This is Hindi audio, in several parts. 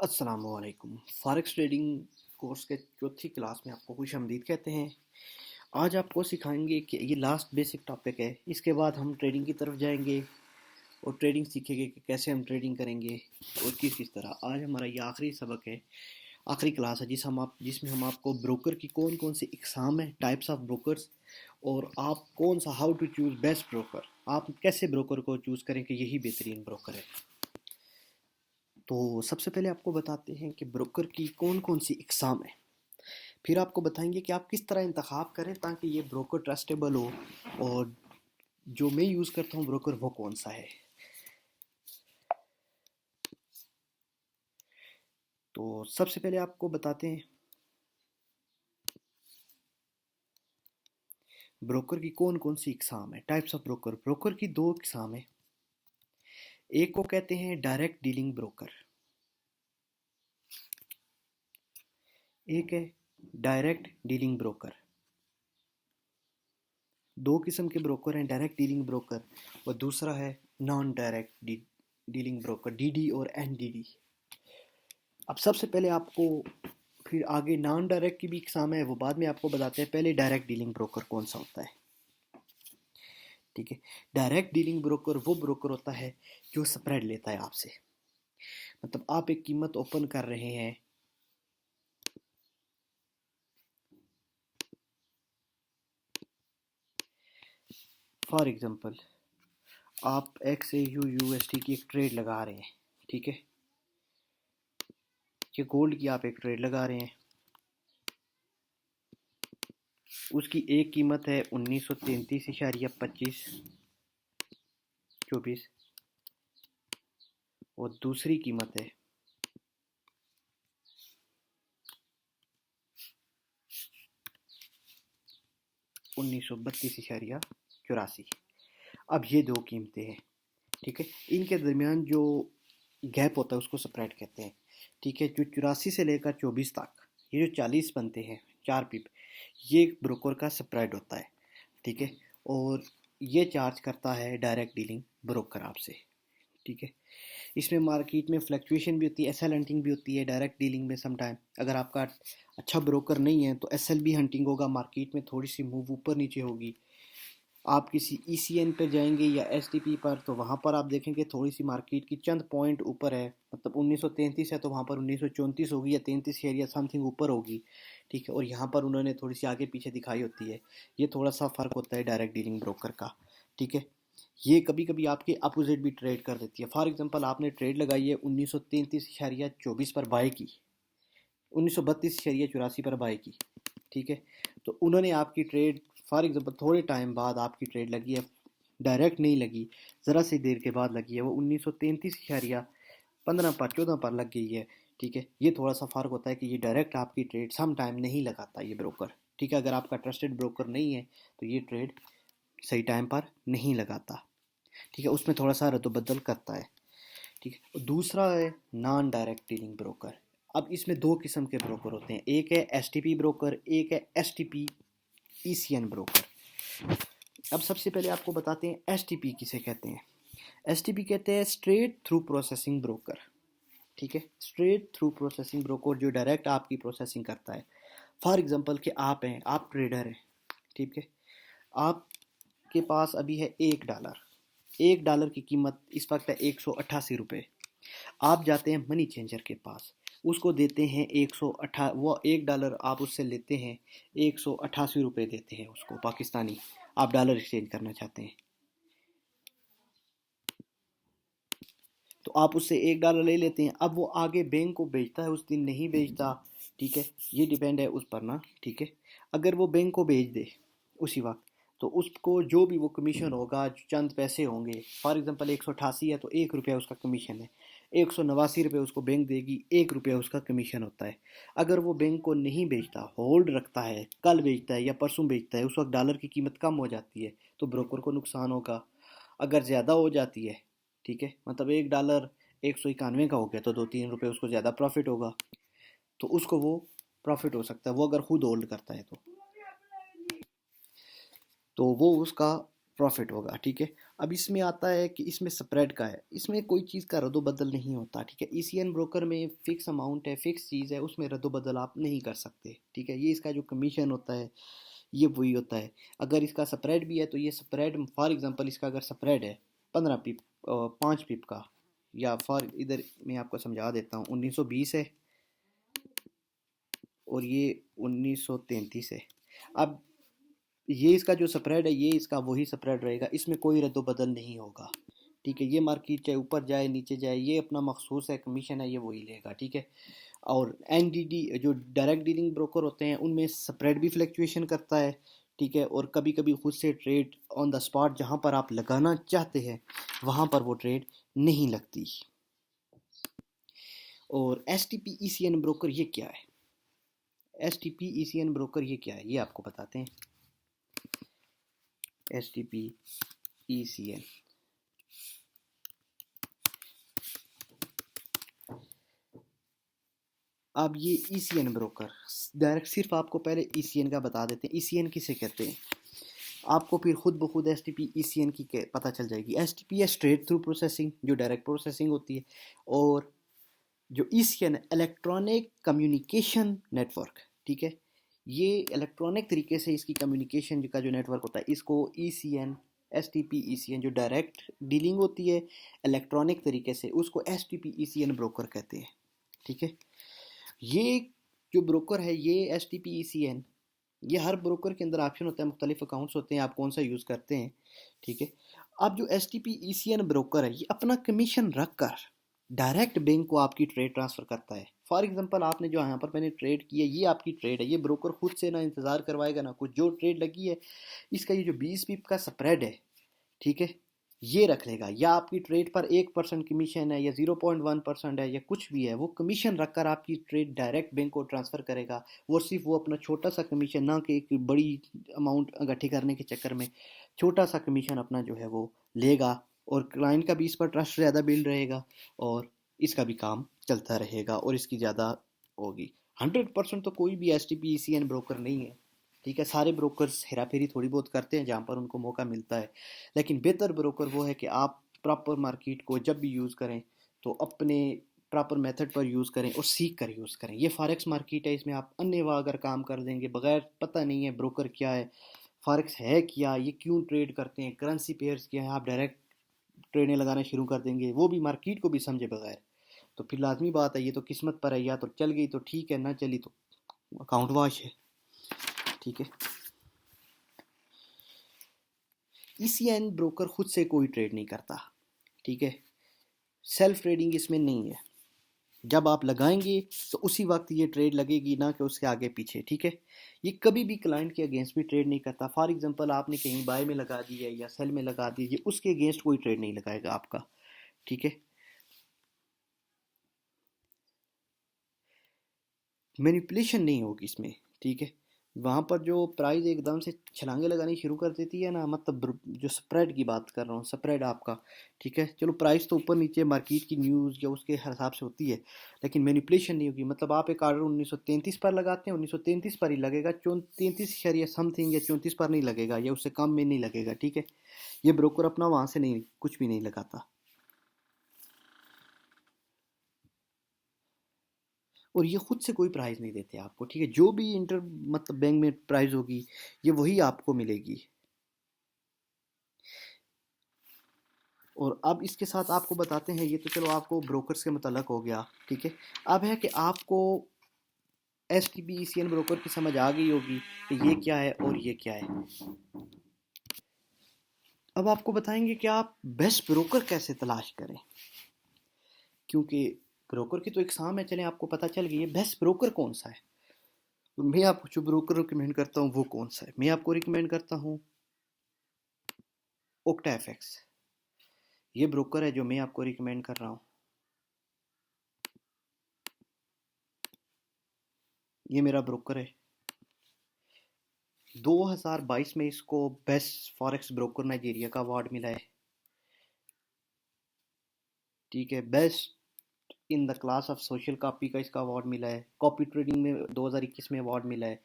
अस्सलामुअलैकुम। फॉरेक्स ट्रेडिंग कोर्स के चौथी क्लास में आपको खुशामदीद कहते हैं। आज आपको सिखाएंगे कि ये लास्ट बेसिक टॉपिक है। इसके बाद हम ट्रेडिंग की तरफ जाएंगे और ट्रेडिंग सीखेंगे कि कैसे हम ट्रेडिंग करेंगे और किस किस तरह। आज हमारा ये आखिरी सबक है, आखिरी क्लास है जिसमें हम आपको ब्रोकर की कौन कौन सी इकसाम है, टाइप्स ऑफ ब्रोकर्स, और आप कौन सा how to choose best broker, आप कैसे ब्रोकर को चूज़ करें कि यही बेहतरीन ब्रोकर है। तो सबसे पहले आपको बताते हैं कि ब्रोकर की कौन कौन सी इकसाम है। फिर आपको बताएंगे कि आप किस तरह इंतखाब करें ताकि ये ब्रोकर ट्रस्टेबल हो, और जो मैं यूज़ करता हूँ ब्रोकर वो कौन सा है। तो सबसे पहले आपको बताते हैं ब्रोकर की कौन कौन सी इकसाम है, टाइप्स ऑफ ब्रोकर। ब्रोकर की दो इकसाम है। एक को कहते हैं डायरेक्ट डीलिंग ब्रोकर, एक है डायरेक्ट डीलिंग ब्रोकर। दो किस्म के ब्रोकर हैं, डायरेक्ट डीलिंग ब्रोकर और दूसरा है non direct dealing broker, DD और एनडीडी। अब सबसे पहले आपको, फिर आगे नॉन डायरेक्ट की भी इकसाम है, वो बाद में आपको बताते हैं। पहले डायरेक्ट डीलिंग ब्रोकर कौन सा होता है, ठीक है। डायरेक्ट डीलिंग ब्रोकर वो ब्रोकर होता है जो स्प्रेड लेता है आपसे। मतलब आप एक कीमत ओपन कर रहे हैं, फॉर एग्जांपल आप एक्स ए यू यूएसटी की एक ट्रेड लगा रहे हैं, ठीक है। ये गोल्ड की आप एक ट्रेड लगा रहे हैं, उसकी एक कीमत है 1933.25 और दूसरी कीमत है 1932.84। अब ये दो कीमतें हैं, ठीक है। इनके दरमियान जो गैप होता है उसको स्प्रेड कहते हैं, ठीक है। जो 84 से लेकर 24 तक ये जो 40 बनते हैं, 4 पिप, ये ब्रोकर का स्प्रेड होता है, ठीक है। और ये चार्ज करता है डायरेक्ट डीलिंग ब्रोकर आपसे, ठीक है। इसमें मार्केट में फ्लक्चुएशन भी होती है, एसएल हंटिंग भी होती है डायरेक्ट डीलिंग में। सम टाइम अगर आपका अच्छा ब्रोकर नहीं है तो एसएल भी हंटिंग होगा, मार्केट में थोड़ी सी मूव ऊपर नीचे होगी। आप किसी ईसीएन पे जाएंगे या एसटीपी पर, तो वहाँ पर आप देखेंगे थोड़ी सी मार्केट की चंद पॉइंट ऊपर है। मतलब 1933 है तो वहाँ पर 1934 होगी या 33 एरिया समथिंग ऊपर होगी, ठीक है। और यहाँ पर उन्होंने थोड़ी सी आगे पीछे दिखाई होती है। ये थोड़ा सा फ़र्क होता है डायरेक्ट डीलिंग ब्रोकर का, ठीक है। ये कभी कभी आपके अपोजिट भी ट्रेड कर देती है। फॉर एग्जांपल आपने ट्रेड लगाई है 1933.24 पर बाय की, 1932.84 पर बाय की, ठीक है। तो उन्होंने आपकी ट्रेड, फॉर एग्जांपल थोड़े टाइम बाद आपकी ट्रेड लगी है, डायरेक्ट नहीं लगी, ज़रा सी देर के बाद लगी है, वो 1933.15 पर 14 पर लग गई है, ठीक है। ये थोड़ा सा फ़र्क होता है कि ये डायरेक्ट आपकी ट्रेड सम टाइम नहीं लगाता ये ब्रोकर, ठीक है। अगर आपका ट्रस्टेड ब्रोकर नहीं है तो ये ट्रेड सही टाइम पर नहीं लगाता, ठीक है। उसमें थोड़ा सा रद्द-बदल करता है, ठीक है। दूसरा है नॉन डायरेक्ट डीलिंग ब्रोकर। अब इसमें दो किस्म के ब्रोकर होते हैं, एक है एसटीपी ब्रोकर, एक है एसटीपी ईसीएन ब्रोकर। अब सबसे पहले आपको बताते हैं एसटीपी किसे कहते हैं। एसटीपी कहते हैं स्ट्रेट थ्रू प्रोसेसिंग ब्रोकर, ठीक है। स्ट्रेट थ्रू प्रोसेसिंग ब्रोकर जो डायरेक्ट आपकी प्रोसेसिंग करता है। फॉर एग्जांपल कि आप हैं, आप ट्रेडर हैं, ठीक है। आपके पास अभी है $1, $1 की कीमत इस वक्त है 188 रुपये। आप जाते हैं मनी चेंजर के पास, उसको देते हैं 108, वो $1 आप उससे लेते हैं, 188 रुपये देते हैं उसको पाकिस्तानी। आप डॉलर एक्सचेंज करना चाहते हैं तो आप उससे $1 ले लेते हैं। अब वो आगे बैंक को बेचता है, उस दिन नहीं बेचता, ठीक है। ये डिपेंड है उस पर ना, ठीक है। अगर वो बैंक को बेच दे उसी वक्त, तो उसको जो भी वो कमीशन होगा, चंद पैसे होंगे। फॉर एग्जांपल 188 है तो ₹1 उसका कमीशन है, 189 रुपये उसको बैंक देगी, ₹1 उसका कमीशन होता है। अगर वो बैंक को नहीं बेचता, होल्ड रखता है, कल बेचता है या परसों बेचता है, उस वक्त डॉलर की कीमत कम हो जाती है तो ब्रोकर को नुकसान होगा। अगर ज़्यादा हो जाती है, ठीक है, मतलब $1 191 का हो गया तो 2-3 रुपये उसको ज़्यादा प्रॉफिट होगा, तो उसको वो प्रॉफिट हो सकता है, वो अगर खुद होल्ड करता है तो वो उसका प्रॉफिट होगा, ठीक है। अब इसमें आता है कि इसमें स्प्रेड का है, इसमें कोई चीज़ का रद्दोबदल नहीं होता, ठीक है। ईसीएन ब्रोकर में फिक्स अमाउंट है, फिक्स चीज़ है, उसमें रद्दोबदल आप नहीं कर सकते, ठीक है। ये इसका जो कमीशन होता है ये वही होता है। अगर इसका स्प्रेड भी है तो ये स्प्रेड, फॉर एग्जांपल इसका अगर स्प्रेड है 15 पिप, 5 पिप का, या फॉर इधर मैं आपको समझा देता हूँ, 1920 है और ये 1933 है। अब ये इसका जो स्प्रेड है ये इसका वही स्प्रेड रहेगा, इसमें कोई रद्दोबदल नहीं होगा, ठीक है। ये मार्केट चाहे ऊपर जाए नीचे जाए, ये अपना मखसूस है, कमीशन है, ये वही लेगा, ठीक है। और एनडीडी जो डायरेक्ट डीलिंग ब्रोकर होते हैं उनमें स्प्रेड भी फ्लक्चुएशन करता है, ठीक है। और कभी कभी खुद से ट्रेड ऑन द स्पॉट जहाँ पर आप लगाना चाहते हैं वहाँ पर वो ट्रेड नहीं लगती। और S T P E C N broker ये क्या है? S T P E C N broker ये क्या है ये आपको बताते हैं। S T P E C N, अब ये E C N broker direct, सिर्फ आपको पहले ई सी एन का बता देते हैं, ई सी एन किसे कहते हैं, आपको फिर खुद ब खुद S T P E C N की पता चल जाएगी। एस टी पी है स्ट्रेट थ्रू प्रोसेसिंग, जो डायरेक्ट प्रोसेसिंग होती है। और जो E C N electronic communication network, ठीक है। ये इलेक्ट्रॉनिक तरीके से इसकी कम्युनिकेशन का जो नेटवर्क होता है इसको E C N, S T P E C N, जो डायरेक्ट डीलिंग होती है इलेक्ट्रॉनिक तरीके से उसको S T P E C N broker कहते हैं, ठीक है। ये जो ब्रोकर है ये S T P E C N, ये हर ब्रोकर के अंदर ऑप्शन होता है, मुख्तलिफ अकाउंट्स होते हैं, आप कौन सा यूज़ करते हैं, ठीक है। अब जो S T P E C N broker है ये अपना कमीशन रख कर डायरेक्ट बैंक को आपकी ट्रेड ट्रांसफ़र करता है। फॉर एग्जांपल आपने जो यहाँ पर मैंने ट्रेड की है ये आपकी ट्रेड है, ये ब्रोकर खुद से ना इंतज़ार करवाएगा ना कुछ, जो ट्रेड लगी है इसका ये जो 20 पिप का स्प्रेड है, ठीक है, ये रख लेगा। या आपकी ट्रेड पर 1% कमीशन है या 0.1% है या कुछ भी है, वो कमीशन रखकर आपकी ट्रेड डायरेक्ट बैंक को ट्रांसफ़र करेगा। वो सिर्फ वो अपना छोटा सा कमीशन, ना कि एक बड़ी अमाउंट इकट्ठी करने के चक्कर में छोटा सा कमीशन अपना जो है वो लेगा, और क्लाइंट का भी इस पर ट्रस्ट ज़्यादा बिल्ड रहेगा और इसका भी काम चलता रहेगा और इसकी ज़्यादा होगी। 100% तो कोई भी S T P E C N broker नहीं है, ठीक है। सारे ब्रोकर्स हेरा फेरी थोड़ी बहुत करते हैं जहाँ पर उनको मौका मिलता है, लेकिन बेहतर ब्रोकर वो है कि आप प्रॉपर मार्केट को जब भी यूज़ करें तो अपने प्रॉपर मेथड पर यूज़ करें और सीख कर यूज़ करें। ये फॉरेक्स मार्केट है, इसमें आप अन्यवा अगर काम कर देंगे बगैर पता नहीं है ब्रोकर क्या है, फॉरेक्स है क्या, ये क्यों ट्रेड करते हैं, करेंसी पेयर्स क्या है, आप डायरेक्ट ट्रेडें लगाना शुरू कर देंगे वो भी मार्केट को भी समझे बगैर, तो फिर लाजमी बात है ये तो किस्मत पर है, या तो चल गई तो ठीक है, ना चली तो अकाउंट वॉश है, ठीक है। ईसीएन ब्रोकर खुद से कोई ट्रेड नहीं करता, ठीक है। सेल्फ ट्रेडिंग इसमें नहीं है, जब आप लगाएंगे तो उसी वक्त ये ट्रेड लगेगी, ना कि उसके आगे पीछे, ठीक है। ये कभी भी क्लाइंट के अगेंस्ट भी ट्रेड नहीं करता। फॉर एग्जांपल आपने कहीं बाय में लगा दी है या सेल में लगा दी, ये उसके अगेंस्ट कोई ट्रेड नहीं लगाएगा आपका, ठीक है। मैनिपुलेशन नहीं होगी इसमें, ठीक है। वहाँ पर जो प्राइस एकदम से छलांगे लगानी शुरू कर देती है ना, मतलब जो स्प्रेड की बात कर रहा हूँ, स्प्रेड आपका, ठीक है। चलो प्राइस तो ऊपर नीचे मार्केट की न्यूज़ या उसके हिसाब से होती है, लेकिन मैनिपुलेशन नहीं होगी। मतलब आप एक ऑर्डर 1933 पर लगाते हैं, 1933 पर ही लगेगा, 33 समथिंग या 34 पर नहीं लगेगा, या उससे कम में नहीं लगेगा, ठीक है। ये ब्रोकर अपना वहाँ से नहीं, कुछ भी नहीं लगाता। और ये खुद से कोई प्राइज़ नहीं देते आपको, ठीक है। जो भी इंटर मतलब बैंक में प्राइस होगी ये वही आपको मिलेगी। और अब इसके साथ आपको बताते हैं, ये तो चलो आपको ब्रोकर्स के मतलब हो गया, ठीक है। अब है कि आपको S T B E C N broker की समझ आ गई होगी कि ये क्या है और ये क्या है। अब आपको बताएंगे कि आप बेस्ट ब्रोकर कैसे तलाश करें, क्योंकि ब्रोकर की तो एग्जाम है, चले आपको पता चल गई है बेस्ट ब्रोकर कौन सा है। तो मैं आपको जो ब्रोकर रिकमेंड करता हूँ वो कौन सा है, मैं आपको रिकमेंड करता हूँ ओक्टा एफएक्स। ये ब्रोकर है जो मैं आपको रिकमेंड कर रहा हूँ, ये मेरा ब्रोकर है। 2022 में इसको बेस्ट फॉरेक्स ब्रोकर नाइजीरिया का अवार्ड मिला है, ठीक है। Best in the class of social copy का इसका अवार्ड मिला है। कॉपी ट्रेडिंग में 2021 में अवार्ड मिला है।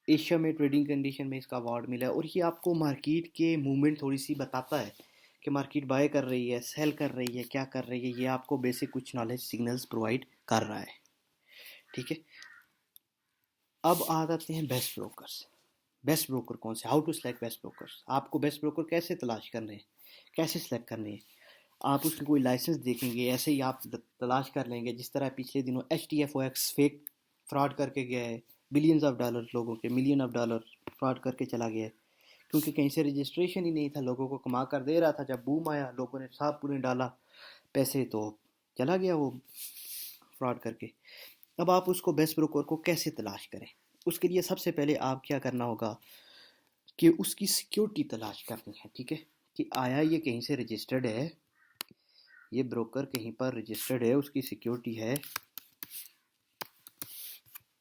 एशिया में ट्रेडिंग कंडीशन में इसका अवार्ड मिला है। और ये आपको मार्केट के मूवमेंट थोड़ी सी बताता है कि मार्केट बाय कर रही है, सेल कर रही है, क्या कर रही है। ये आपको बेसिक कुछ नॉलेज सिग्नल्स प्रोवाइड कर रहा है, ठीक है। अब आ जाते हैं बेस्ट ब्रोकर्स। बेस्ट ब्रोकर कौन से, how to select best brokers. आपको बेस्ट ब्रोकर कैसे तलाश करने हैं, कैसे सेलेक्ट करने हैं। आप उसकी कोई लाइसेंस देखेंगे, ऐसे ही आप तलाश कर लेंगे जिस तरह पिछले दिनों HTFOX फेक फ्रॉड करके गया है, बिलियंस ऑफ डॉलर लोगों के, मिलियन ऑफ डॉलर फ्रॉड करके चला गया है, क्योंकि कहीं से रजिस्ट्रेशन ही नहीं था, लोगों को कमा कर दे रहा था। जब बूम आया, लोगों ने साहब पूरे डाला पैसे, तो चला गया वो फ्रॉड करके। अब आप उसको बेस्ट ब्रोकर को कैसे तलाश करें, उसके लिए सबसे पहले आप क्या करना होगा कि उसकी सिक्योरिटी तलाश करनी है, ठीक है। कि आया ये कहीं से रजिस्टर्ड है, ये ब्रोकर कहीं पर रजिस्टर्ड है, उसकी सिक्योरिटी है।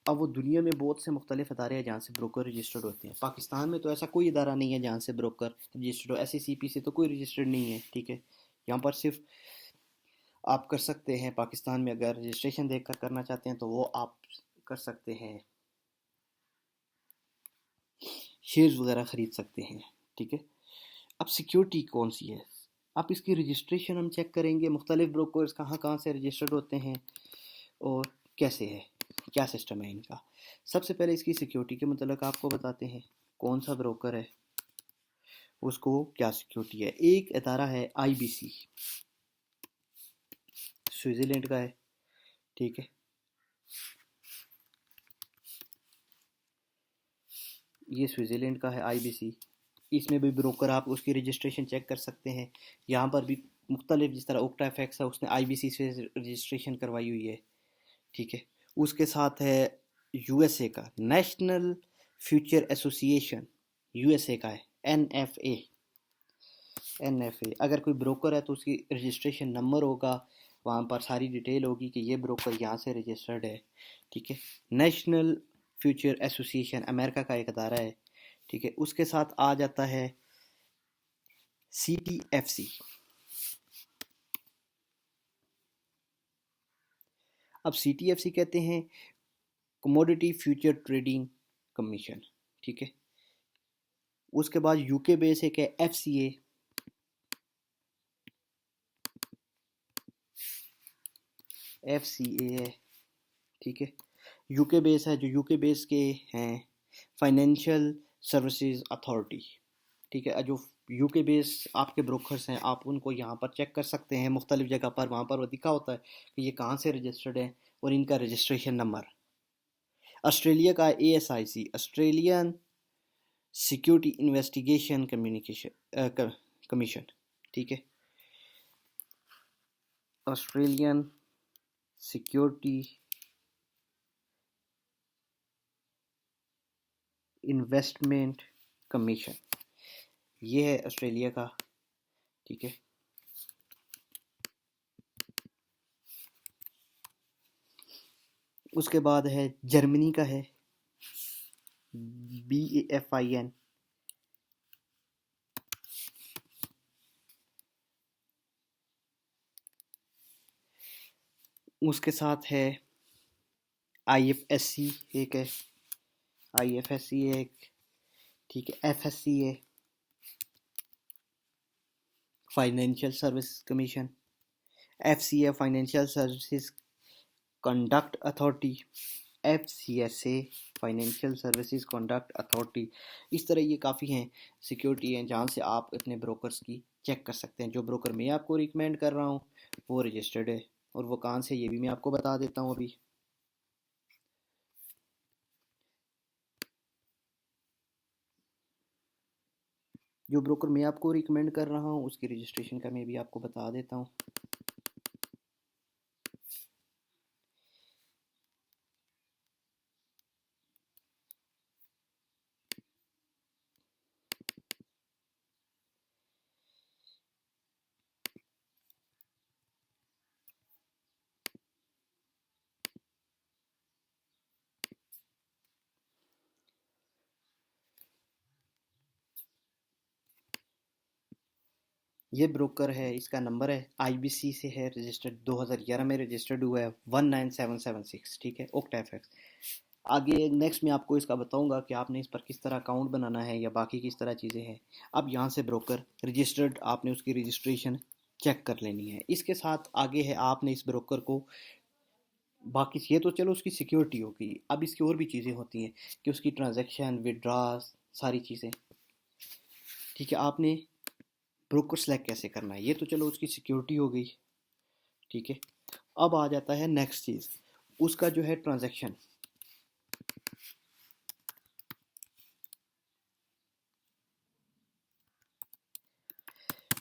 अब वो दुनिया में बहुत से मुख्तलिफ अदारे हैं जहाँ से ब्रोकर रजिस्टर्ड होते हैं। पाकिस्तान में तो ऐसा कोई अदारा नहीं है जहाँ से ब्रोकर रजिस्टर्ड हो। SECP से तो कोई रजिस्टर्ड नहीं है, ठीक है। यहाँ पर सिर्फ आप कर सकते हैं, पाकिस्तान में अगर रजिस्ट्रेशन देख कर करना चाहते हैं तो वो आप कर सकते हैं, शेयर्स वगैरह ख़रीद सकते हैं, ठीक है। अब सिक्योरिटी कौन सी है, आप इसकी रजिस्ट्रेशन हम चेक करेंगे, मुख्तलिफ ब्रोकर्स कहाँ कहाँ से रजिस्टर्ड होते हैं और कैसे है, क्या सिस्टम है इनका। सबसे पहले इसकी सिक्योरिटी के मतलब आपको बताते हैं, कौन सा ब्रोकर है, उसको क्या सिक्योरिटी है। एक अदारा है IBC, स्विट्ज़रलैंड का है, ठीक है। ये स्विट्ज़रलैंड का है IBC। इसमें भी ब्रोकर आप उसकी रजिस्ट्रेशन चेक कर सकते हैं। यहाँ पर भी मुख्तलिफ, जिस तरह OctaFX है, उसने IBC से रजिस्ट्रेशन करवाई हुई है, ठीक है। उसके साथ है USA का नेशनल फ्यूचर एसोसिएशन, USA का है NFA। अगर कोई ब्रोकर है तो उसकी रजिस्ट्रेशन नंबर होगा, वहाँ पर सारी डिटेल होगी कि ये ब्रोकर यहाँ से रजिस्टर्ड है, ठीक है। नेशनल फ्यूचर एसोसिएशन अमेरिका का एक अदारा है, ठीक है। उसके साथ आ जाता है CTFC। अब CTFC कहते हैं कमोडिटी फ्यूचर ट्रेडिंग कमीशन, ठीक है। उसके बाद UK बेस एक है FCA, है, ठीक है। UK बेस है, जो UK बेस के हैं फाइनेंशियल सर्विसेज अथॉरिटी, ठीक है। जो UK बेस आपके ब्रोकर्स हैं, आप उनको यहाँ पर चेक कर सकते हैं मुख्तलिफ जगह पर, वहाँ पर वो दिखा होता है कि ये कहाँ से रजिस्टर्ड है और इनका रजिस्ट्रेशन नंबर। ऑस्ट्रेलिया का ASIC, Australian security investigation commission, ठीक है। ऑस्ट्रेलियन सिक्योरिटी इन्वेस्टमेंट कमीशन, ये है ऑस्ट्रेलिया का, ठीक है। उसके बाद है जर्मनी का है BAFIN। उसके साथ है IFSC एक है, IFSC एक, ठीक है। FSC है, financial service commission. FCA financial services conduct authority. FCSA financial services conduct authority. इस तरह ये काफ़ी हैं सिक्योरिटी हैं जहाँ से आप अपने ब्रोकर्स की चेक कर सकते हैं। जो ब्रोकर मैं आपको रिकमेंड कर रहा हूँ वो रजिस्टर्ड है, और वो कहाँ से ये भी मैं आपको बता देता हूँ अभी। जो ब्रोकर मैं आपको रिकमेंड कर रहा हूँ उसकी रजिस्ट्रेशन का मैं भी आपको बता देता हूँ। ये ब्रोकर है, इसका नंबर है IBC से है रजिस्टर्ड, 2011 में रजिस्टर्ड हुआ है 19776, ठीक है। OctaFX आगे नेक्स्ट मैं आपको इसका बताऊंगा कि आपने इस पर किस तरह अकाउंट बनाना है या बाकी किस तरह चीज़ें हैं। अब यहाँ से ब्रोकर रजिस्टर्ड, आपने उसकी रजिस्ट्रेशन चेक कर लेनी है। इसके साथ आगे है आपने इस ब्रोकर को, बाकी ये तो चलो उसकी सिक्योरिटी होगी, अब इसकी और भी चीज़ें होती हैं कि उसकी ट्रांजैक्शन, विड्रॉस, सारी चीज़ें। ठीक है, आपने ब्रोकर सेलेक्ट कैसे करना है, ये तो चलो उसकी सिक्योरिटी हो गई। ठीक है, अब आ जाता है नेक्स्ट चीज़, उसका जो है ट्रांजैक्शन।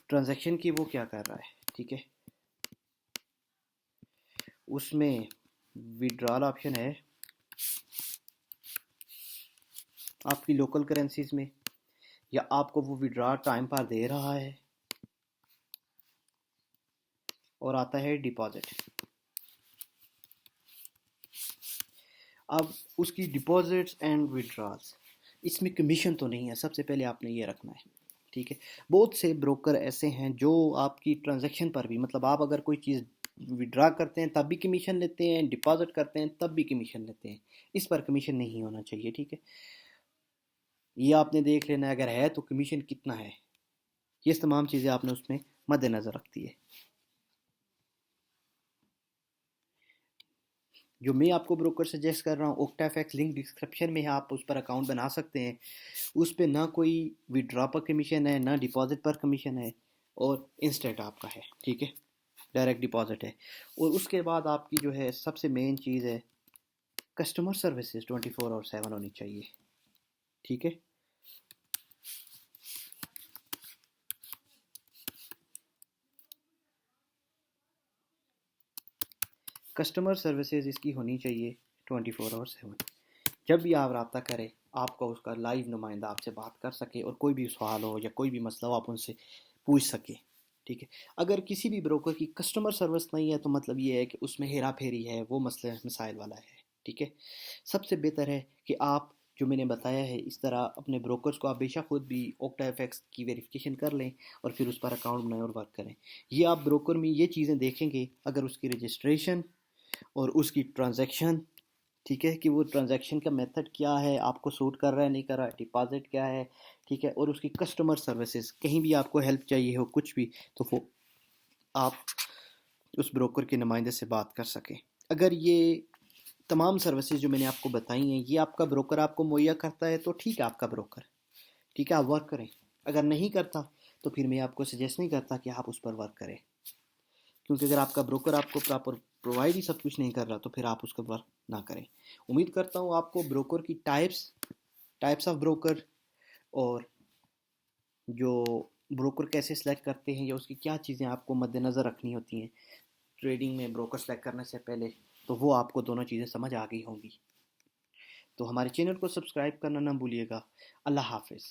ट्रांजैक्शन की वो क्या कर रहा है। ठीक है, उसमें विड्रॉल ऑप्शन है आपकी लोकल करेंसीज में, या आपको वो विड्रॉ टाइम पर दे रहा है, और आता है डिपॉजिट। अब उसकी डिपॉजिट्स एंड विड्रॉल्स, इसमें कमीशन तो नहीं है, सबसे पहले आपने ये रखना है। ठीक है, बहुत से ब्रोकर ऐसे हैं जो आपकी ट्रांजैक्शन पर भी, मतलब आप अगर कोई चीज़ विड्रा करते हैं तब भी कमीशन लेते हैं, डिपॉजिट करते हैं तब भी कमीशन लेते हैं। इस पर कमीशन नहीं होना चाहिए। ठीक है, ये आपने देख लेना है, अगर है तो कमीशन कितना है, ये तमाम चीज़ें आपने उसमें मद्देनज़र रखती है। जो मैं आपको ब्रोकर सजेस्ट कर रहा हूँ, ओक्टाफैक्स, लिंक डिस्क्रिप्शन में है, आप उस पर अकाउंट बना सकते हैं। उस पर ना कोई विड्रॉ पर कमीशन है, ना डिपॉजिट पर कमीशन है, और इंस्टेंट आपका है। ठीक है, डायरेक्ट डिपॉजिट है। और उसके बाद आपकी जो है सबसे मेन चीज़ है, कस्टमर सर्विसेज 24/7 होनी चाहिए। ठीक है, कस्टमर सर्विसेज इसकी होनी चाहिए 24/7। जब भी आप रब्ता करें, आपका उसका लाइव नुमाइंदा आपसे बात कर सके, और कोई भी सवाल हो या कोई भी मसला हो आप उनसे पूछ सके। ठीक है, अगर किसी भी ब्रोकर की कस्टमर सर्विस नहीं है तो मतलब ये है कि उसमें हेरा फेरी है, वो मसले मसाइल वाला है। ठीक है, सबसे बेहतर है कि आप जो मैंने बताया है इस तरह अपने ब्रोकर्स को आप बेशक खुद भी ओक्टाफैक्स की वेरिफिकेशन कर लें, और फिर उस पर अकाउंट बनाएं और वर्क करें। ये आप ब्रोकर में ये चीज़ें देखेंगे, अगर उसकी रजिस्ट्रेशन और उसकी ट्रांजैक्शन, ठीक है, कि वो ट्रांजैक्शन का मेथड क्या है, आपको सूट कर रहा है नहीं कर रहा है, डिपॉजिट क्या है। ठीक है, और उसकी कस्टमर सर्विसेज, कहीं भी आपको हेल्प चाहिए हो कुछ भी, तो वो आप उस ब्रोकर के नुमाइंदे से बात कर सकें। अगर ये तमाम सर्विसेज जो मैंने आपको बताई हैं ये आपका ब्रोकर आपको मुहैया करता है तो ठीक है, आपका ब्रोकर, ठीक है, आप वर्क करें। अगर नहीं करता तो फिर मैं आपको सजेस्ट नहीं करता कि आप उस पर वर्क करें, क्योंकि अगर आपका ब्रोकर आपको प्रॉपर प्रोवाइड ही सब कुछ नहीं कर रहा तो फिर आप उसका वर्क ना करें। उम्मीद करता हूँ आपको ब्रोकर की टाइप्स ऑफ ब्रोकर, और जो ब्रोकर कैसे सेलेक्ट करते हैं या उसकी क्या चीज़ें आपको मद्देनज़र रखनी होती हैं ट्रेडिंग में ब्रोकर सेलेक्ट करने से पहले, तो वो आपको दोनों चीज़ें समझ आ गई होंगी। तो हमारे चैनल को सब्सक्राइब करना ना भूलिएगा। अल्लाह हाफिज़।